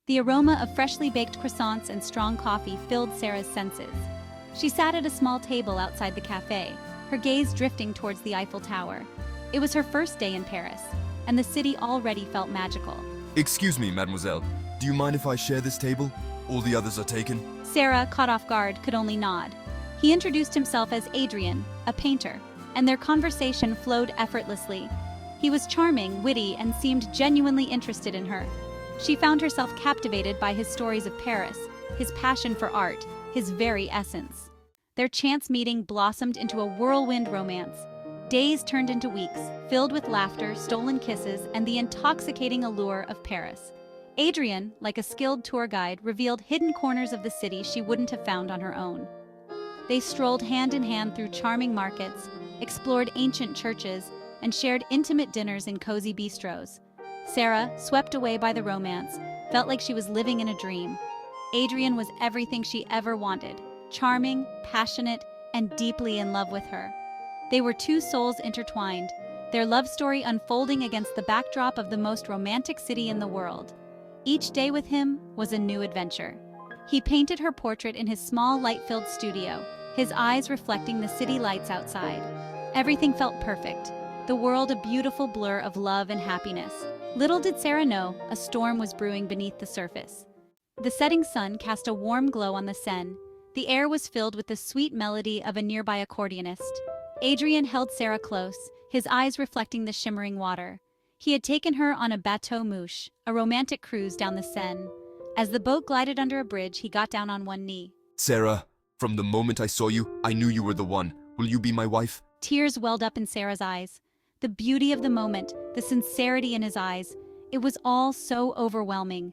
The aroma of freshly baked croissants and strong coffee filled Sarah's senses. She sat at a small table outside the café, her gaze drifting towards the Eiffel Tower. It was her first day in Paris, and the city already felt magical. Excuse me, mademoiselle. Do you mind if I share this table? All the others are taken. Sarah, caught off guard, could only nod. He introduced himself as Adrien, a painter, and their conversation flowed effortlessly. He was charming, witty, and seemed genuinely interested in her. She found herself captivated by his stories of Paris, his passion for art, his very essence. Their chance meeting blossomed into a whirlwind romance. Days turned into weeks, filled with laughter, stolen kisses, and the intoxicating allure of Paris. Adrien, like a skilled tour guide, revealed hidden corners of the city she wouldn't have found on her own. They strolled hand in hand through charming markets, explored ancient churches, and shared intimate dinners in cozy bistros. Sarah, swept away by the romance, felt like she was living in a dream. Adrien was everything she ever wanted, charming, passionate, and deeply in love with her. They were two souls intertwined, their love story unfolding against the backdrop of the most romantic city in the world. Each day with him was a new adventure. He painted her portrait in his small, light-filled studio, his eyes reflecting the city lights outside. Everything felt perfect, the world a beautiful blur of love and happiness. Little did Sarah know, a storm was brewing beneath the surface. The setting sun cast a warm glow on the Seine. The air was filled with the sweet melody of a nearby accordionist. Adrien held Sarah close, his eyes reflecting the shimmering water. He had taken her on a bateau mouche, a romantic cruise down the Seine. As the boat glided under a bridge, he got down on one knee. Sarah, from the moment I saw you, I knew you were the one. Will you be my wife? Tears welled up in Sarah's eyes. The beauty of the moment, the sincerity in his eyes, it was all so overwhelming.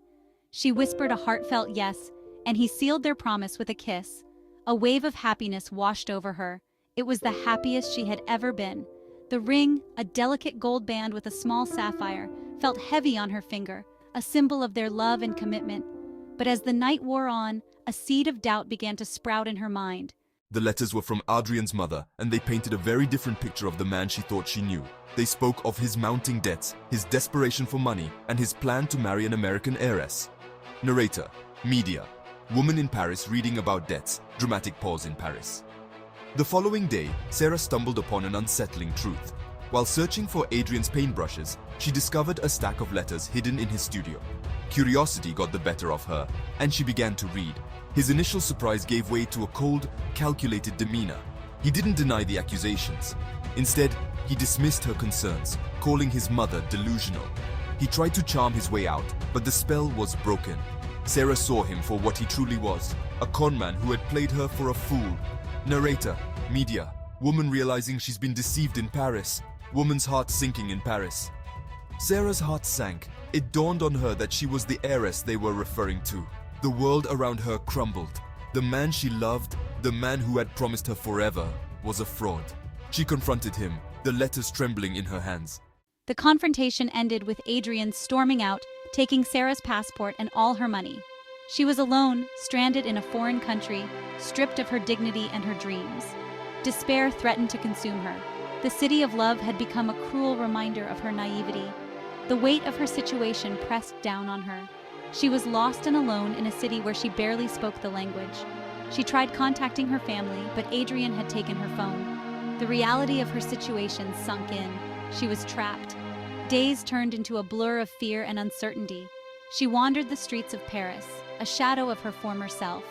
She whispered a heartfelt yes, and he sealed their promise with a kiss. A wave of happiness washed over her. It was the happiest she had ever been. The ring, a delicate gold band with a small sapphire, felt heavy on her finger, a symbol of their love and commitment. But as the night wore on, a seed of doubt began to sprout in her mind. The letters were from Adrien's mother, and they painted a very different picture of the man she thought she knew. They spoke of his mounting debts, his desperation for money, and his plan to marry an American heiress. Narrator, media, woman in Paris reading about debts, dramatic pause in Paris. The following day, Sarah stumbled upon an unsettling truth. While searching for Adrien's paintbrushes, she discovered a stack of letters hidden in his studio. Curiosity got the better of her, and she began to read. His initial surprise gave way to a cold, calculated demeanor. He didn't deny the accusations. Instead, he dismissed her concerns, calling his mother delusional. He tried to charm his way out, but the spell was broken. Sarah saw him for what he truly was, a conman who had played her for a fool. Narrator, media, woman realizing she's been deceived in Paris, woman's heart sinking in Paris. Sarah's heart sank. It dawned on her that she was the heiress they were referring to. The world around her crumbled. The man she loved, the man who had promised her forever, was a fraud. She confronted him, the letters trembling in her hands. The confrontation ended with Adrien storming out, taking Sarah's passport and all her money. She was alone, stranded in a foreign country, stripped of her dignity and her dreams. Despair threatened to consume her. The city of love had become a cruel reminder of her naivety. The weight of her situation pressed down on her. She was lost and alone in a city where she barely spoke the language. She tried contacting her family, but Adrien had taken her phone. The reality of her situation sunk in. She was trapped. Days turned into a blur of fear and uncertainty. She wandered the streets of Paris, a shadow of her former self.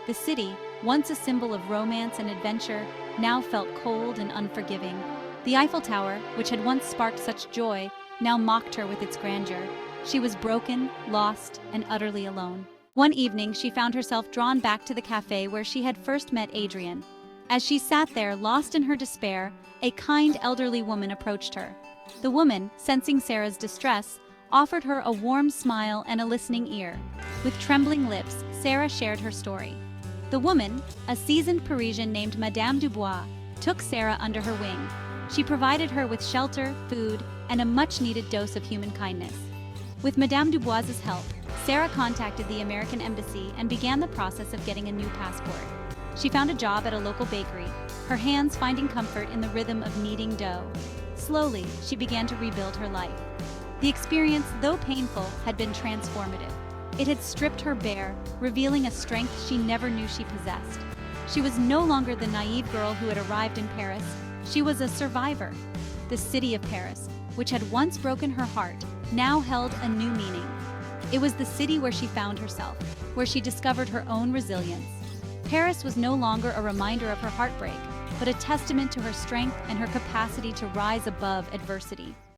The city, once a symbol of romance and adventure, now felt cold and unforgiving. The Eiffel Tower, which had once sparked such joy, now mocked her with its grandeur. She was broken, lost, and utterly alone. One evening, she found herself drawn back to the café where she had first met Adrien. As she sat there, lost in her despair, a kind elderly woman approached her. The woman, sensing Sarah's distress, offered her a warm smile and a listening ear. With trembling lips, Sarah shared her story. The woman, a seasoned Parisian named Madame Dubois, took Sarah under her wing. She provided her with shelter, food, and a much-needed dose of human kindness. With Madame Dubois's help, Sarah contacted the American embassy and began the process of getting a new passport. She found a job at a local bakery, her hands finding comfort in the rhythm of kneading dough. Slowly, she began to rebuild her life. The experience, though painful, had been transformative. It had stripped her bare, revealing a strength she never knew she possessed. She was no longer the naive girl who had arrived in Paris. She was a survivor. The city of Paris, which had once broken her heart, now held a new meaning. It was the city where she found herself, where she discovered her own resilience. Paris was no longer a reminder of her heartbreak, but a testament to her strength and her capacity to rise above adversity.